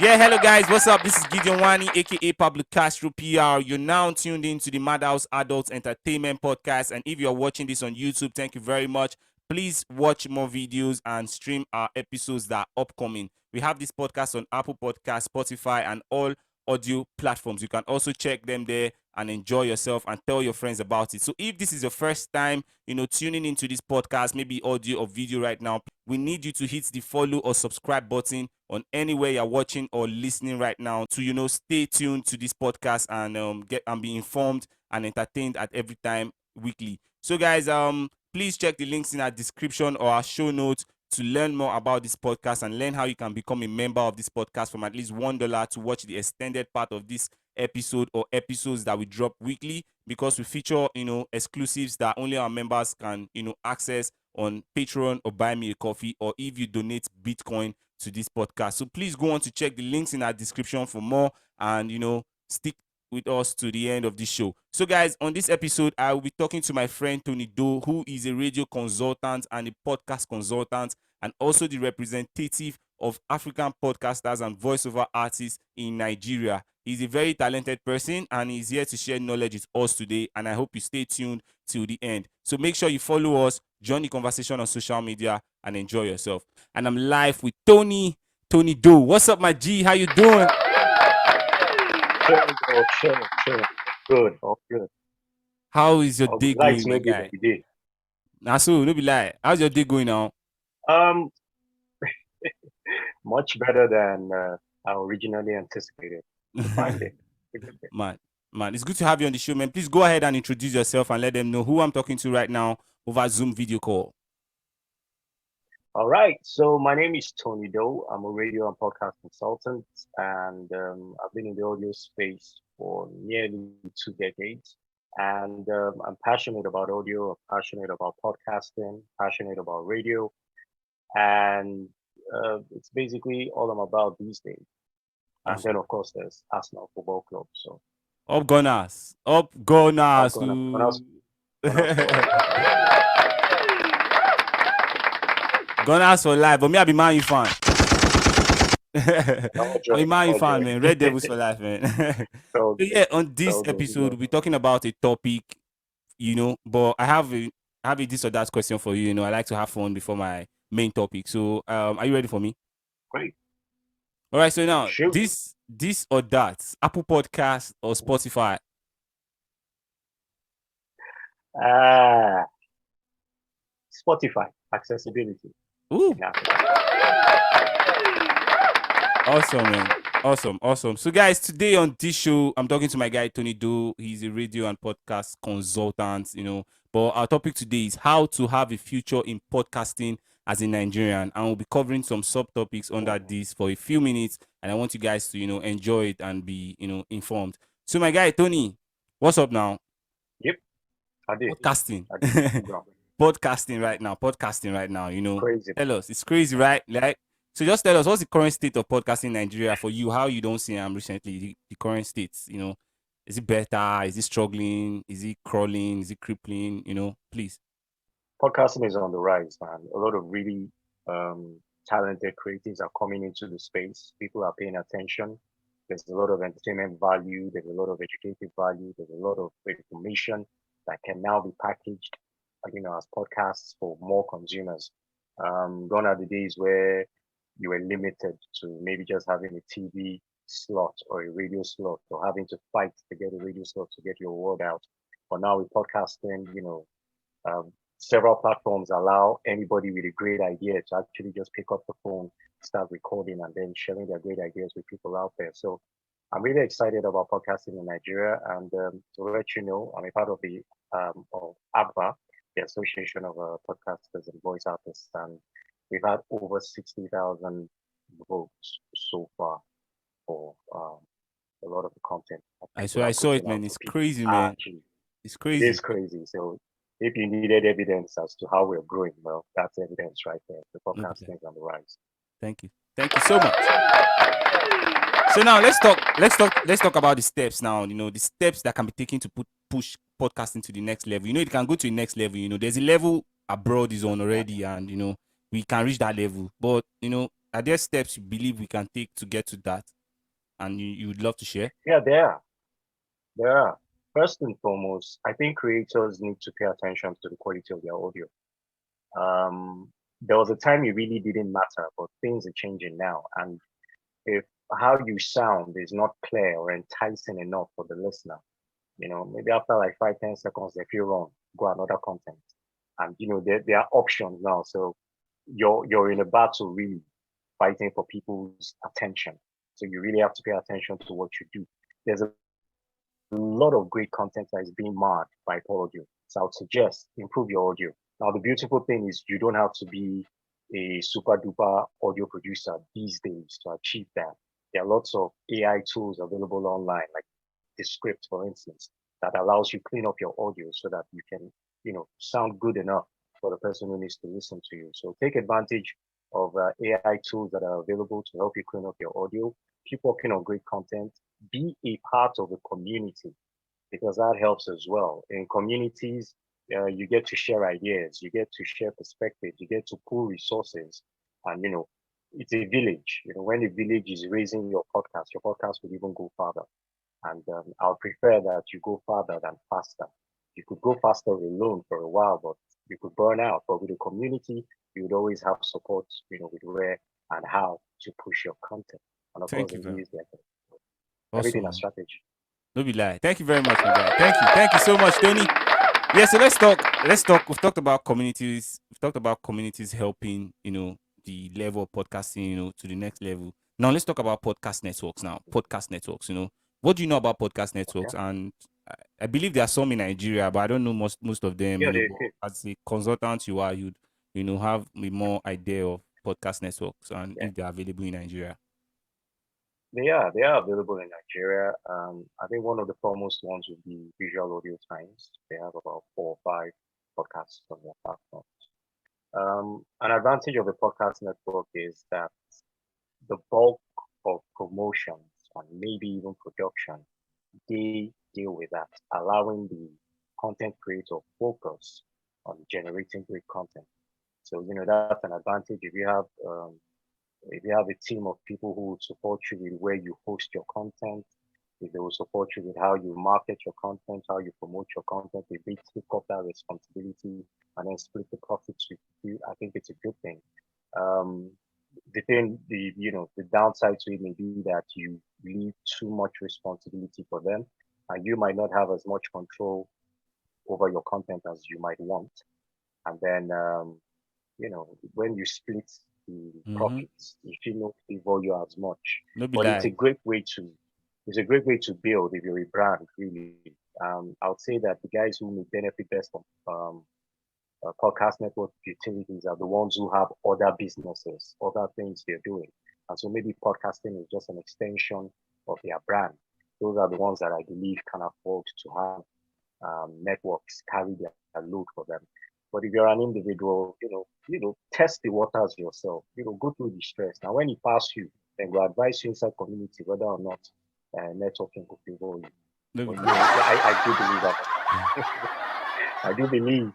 Yeah, hello guys, what's up? This is Gideon Nwani, a.k.a. Pablo Castro PR. You're now tuned in to the Madhouse Adult Entertainment Podcast. And if you're watching this on YouTube, thank you very much. Please watch more videos and stream our episodes that are upcoming. We have this podcast on Apple Podcasts, Spotify, and all audio platforms. You can also check them there and enjoy yourself and tell your friends about it. So if this is your first time, tuning into this podcast, maybe audio or video right now, we need you to hit the follow or subscribe button on anywhere you're watching or listening right now to stay tuned to this podcast and get and be informed and entertained at every time weekly. So guys, please check the links in our description or our show notes to learn more about this podcast and learn how you can become a member of this podcast from at least $1 to watch the extended part of this episode or episodes that we drop weekly, because we feature exclusives that only our members can access on Patreon or Buy Me a Coffee, or if you donate Bitcoin to this podcast. So please go on to check the links in our description for more and stick with us to the end of this show. So guys, on this episode, I will be talking to my friend Tony Doe, who is a radio consultant and a podcast consultant, and also the representative of African podcasters and voiceover artists in Nigeria. He's a very talented person and he's here to share knowledge with us today, and I hope you stay tuned till the end. So make sure you follow us, join the conversation on social media, and enjoy yourself. And I'm live with Tony Doe. What's up, my G? How you doing? Chill. Good, all good. How is your day going, my guy? Nah, so no be lie. How's your day going now? Much better than I originally anticipated. Man, it's good to have you on the show, man. Please go ahead and introduce yourself and let them know who I'm talking to right now over Zoom video call. All right. So my name is Tony Doe. I'm a radio and podcast consultant, and I've been in the audio space for nearly 2 decades. And I'm passionate about audio, I'm passionate about podcasting, passionate about radio, and it's basically all I'm about these days. And Awesome. then, of course, there's Arsenal Football Club. So Up Gunners. Gunners for life, but me I be Man U fan. I'm a Man U fan, man. Red Devils for life, man. So yeah, on this episode, we'll be talking about a topic, but I have a this or that question for you. I like to have fun before my main topic. So are you ready for me? Great. All right, so now this or that, Apple Podcast or Spotify? Spotify, accessibility. Ooh. Awesome, man. Awesome. So guys, today on this show, I'm talking to my guy Tony Doe. He's a radio and podcast consultant, but our topic today is how to have a future in podcasting as a Nigerian, and we'll be covering some subtopics under this for a few minutes, and I want you guys to enjoy it and be informed. So my guy Tony, what's up now? Yep, I did. Podcasting right now. Crazy. Tell us, it's crazy, right? Like, so just tell us, what's the current state of podcasting in Nigeria for you? How you don't see recently the current state? Is it better? Is it struggling? Is it crawling? Is it crippling? Please. Podcasting is on the rise, man. A lot of really talented creatives are coming into the space. People are paying attention. There's a lot of entertainment value. There's a lot of educative value. There's a lot of information that can now be packaged, as podcasts for more consumers. Gone are the days where you were limited to maybe just having a TV slot or a radio slot, or having to fight to get a radio slot to get your word out. But now with podcasting, several platforms allow anybody with a great idea to actually just pick up the phone, start recording, and then sharing their great ideas with people out there. So I'm really excited about podcasting in Nigeria. And to let you know, I'm a part of the of ABBA, the Association of Podcasters and Voice Artists, and we've had over 60,000 votes so far for a lot of the content. I saw it, man. It's crazy, man. It's crazy. It is crazy. So if you needed evidence as to how we're growing, well, that's evidence right there. The podcasting is on the rise. Thank you so much. So now let's talk about the steps now. The steps that can be taken to push podcasting to the next level. It can go to the next level. There's a level abroad is on already, and we can reach that level. But Are there steps you believe we can take to get to that, and you would love to share? Yeah, there are. There are. First and foremost, I think creators need to pay attention to the quality of their audio. There was a time it really didn't matter, but things are changing now. And if how you sound is not clear or enticing enough for the listener, maybe after like 5, 10 seconds, they feel wrong, go another content. And there are options now. So you're in a battle really fighting for people's attention. So you really have to pay attention to what you do. There's a lot of great content that is being marred by poor audio. So I would suggest improve your audio. Now, the beautiful thing is you don't have to be a super duper audio producer these days to achieve that. There are lots of AI tools available online, like the script, for instance, that allows you clean up your audio so that you can, sound good enough for the person who needs to listen to you. So take advantage of AI tools that are available to help you clean up your audio. Keep working on great content. Be a part of the community because that helps as well. In communities, you get to share ideas, you get to share perspectives, you get to pool resources, and it's a village. When a village is raising your podcast will even go farther. And I'll prefer that you go farther than faster. You could go faster alone for a while, but you could burn out. But with a community, you would always have support, with where and how to push your content. And of course, Thank you the very views there. Everything has awesome. strategy. No be lie. Thank you very much, my guy. Thank you so much, Tony. Yeah, so let's talk. Let's talk. We've talked about communities. We've talked about communities helping, the level of podcasting, to the next level. Now let's talk about podcast networks. Now, podcast networks. What do you know about podcast Okay. networks? And I believe there are some in Nigeria, but I don't know most of them. Yeah, But as a consultant, you'd have a more idea of podcast networks and yeah. if they're available in Nigeria. They are available in Nigeria. I think one of the foremost ones would be Visual Audio Times. They have about 4 or 5 podcasts on their platform. An advantage of the podcast network is that the bulk of promotions and maybe even production, they deal with that, allowing the content creator focus on generating great content. So, that's an advantage if you have a team of people who would support you with where you host your content, if they will support you with how you market your content, how you promote your content, if they take up that responsibility and then split the profits with you, I think it's a good thing. Um, the downside to it may be that you leave too much responsibility for them, and you might not have as much control over your content as you might want. And then when you split the Mm-hmm. profits, if you know favor you as much. No be But lie. it's a great way to build if you're a brand, really. I would say that the guys who may benefit best from podcast network utilities are the ones who have other businesses, other things they're doing. And so maybe podcasting is just an extension of their brand. Those are the ones that I believe can afford to have networks carry their load for them. But if you're an individual, test the waters yourself. Go through the stress. Now, when it pass you, then go advise you inside community whether or not networking could favor you. No But be lie. I do believe that. I do believe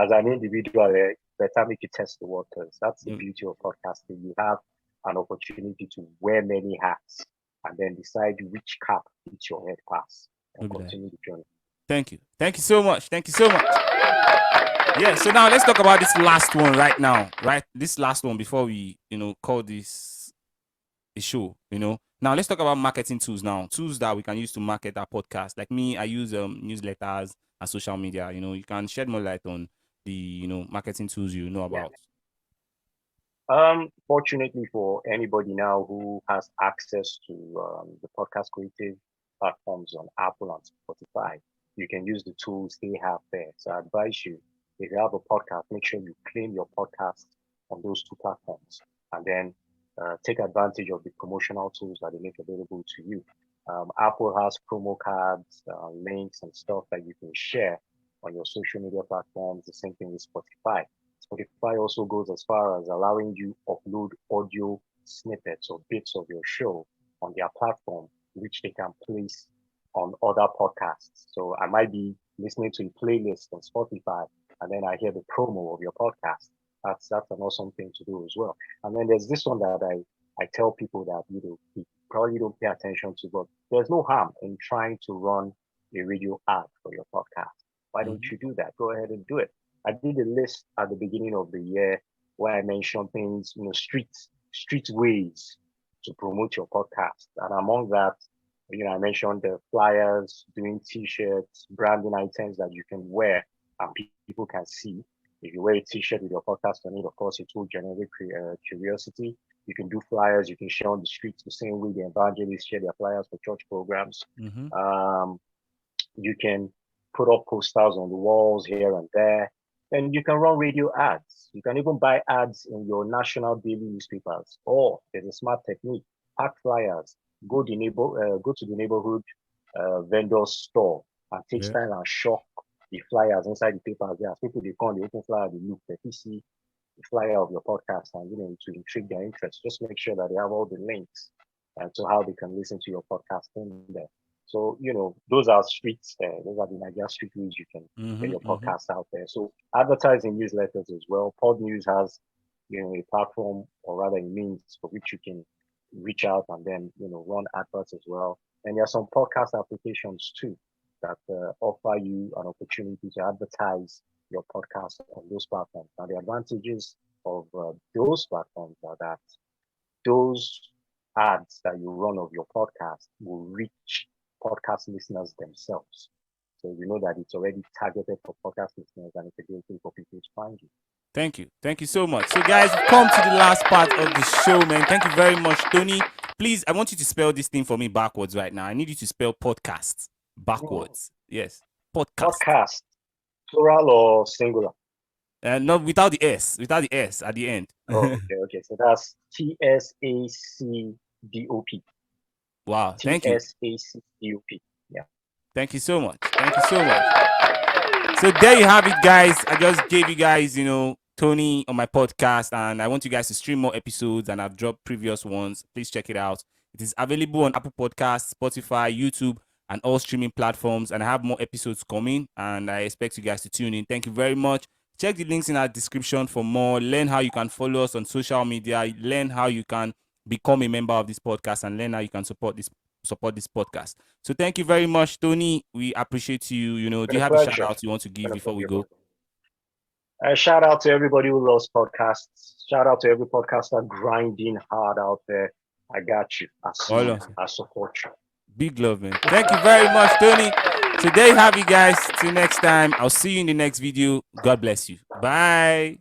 as an individual, better make you test the waters. That's the No, beauty of podcasting. You have an opportunity to wear many hats and then decide which cap fits your head pass and no be lie. continue the journey. Thank you. Thank you so much. Thank you so much. Yeah, so now let's talk about this last one right now. Right? This last one before we, call this a show, Now let's talk about marketing tools now. Tools that we can use to market our podcast. Like me, I use newsletters and social media. You can shed more light on the, marketing tools you know Yeah. about. Fortunately for anybody now who has access to the podcast creative platforms on Apple and Spotify, you can use the tools they have there. So I advise you, if you have a podcast, make sure you claim your podcast on those 2 platforms and then take advantage of the promotional tools that they make available to you. Apple has promo cards, links, and stuff that you can share on your social media platforms. The same thing with Spotify. Spotify also goes as far as allowing you upload audio snippets or bits of your show on their platform, which they can place on other podcasts. So I might be listening to a playlist on Spotify, and then I hear the promo of your podcast. That's an awesome thing to do as well. And then there's this one that I tell people that you probably don't pay attention to, but there's no harm in trying to run a radio ad for your podcast. Why don't Mm-hmm. you do that? Go ahead and do it. I did a list at the beginning of the year where I mentioned things, street ways to promote your podcast. And among that, I mentioned the flyers, doing t-shirts, branding items that you can wear and people can see. If you wear a t-shirt with your podcast on it, of course, it will generate curiosity. You can do flyers. You can share on the streets the same way the evangelists share their flyers for church programs. Mm-hmm. Um, you can put up posters on the walls here and there. And you can run radio ads. You can even buy ads in your national daily newspapers. Or there's a smart technique: pack flyers. Go to the neighborhood vendor store and take Yeah. style and shock the flyers inside the papers. There, as people they come, they open flyer, they look, they see the flyer of your podcast, and to intrigue their interest. Just make sure that they have all the links and to how they can listen to your podcast in there. So, those are streets, those are the Nigerian street ways you can get Mm-hmm. your Mm-hmm. podcast out there. So advertising newsletters as well. Pod News has, a platform, or rather a means for which you can reach out and then, run adverts as well. And there are some podcast applications too that offer you an opportunity to advertise your podcast on those platforms. Now, the advantages of those platforms are that those ads that you run of your podcast will reach podcast listeners themselves. So you know that it's already targeted for podcast listeners and it's a great way for people to find you. Thank you. Thank you so much. So, guys, we've come to the last part of the show, man. Thank you very much, Tony. Please, I want you to spell this thing for me backwards right now. I need you to spell podcast backwards. Yes. Podcast. Podcast, plural or singular? No, without the S. Without the S at the end. Oh, okay. So that's TSACDOP. Wow. Thank you. TSACDOP. Yeah. Thank you so much. Thank you so much. So there you have it, guys. I just gave you guys, Tony on my podcast, and I want you guys to stream more episodes, and I've dropped previous ones. Please check it out. It is available on Apple Podcasts, Spotify, YouTube, and all streaming platforms, and I have more episodes coming, and I expect you guys to tune in. Thank you very much. Check the links in our description for more. Learn how you can follow us on social media. Learn how you can become a member of this podcast, and learn how you can support this podcast. So thank you very much, Tony. We appreciate you. Do you have a shout out you want to give before we go? Shout out to everybody who loves podcasts. Shout out to every podcaster grinding hard out there. I got you. I see you. I support you. Big love, man. Thank you very much, Tony. So there you have it, guys. Till next time. I'll see you in the next video. God bless you. Bye.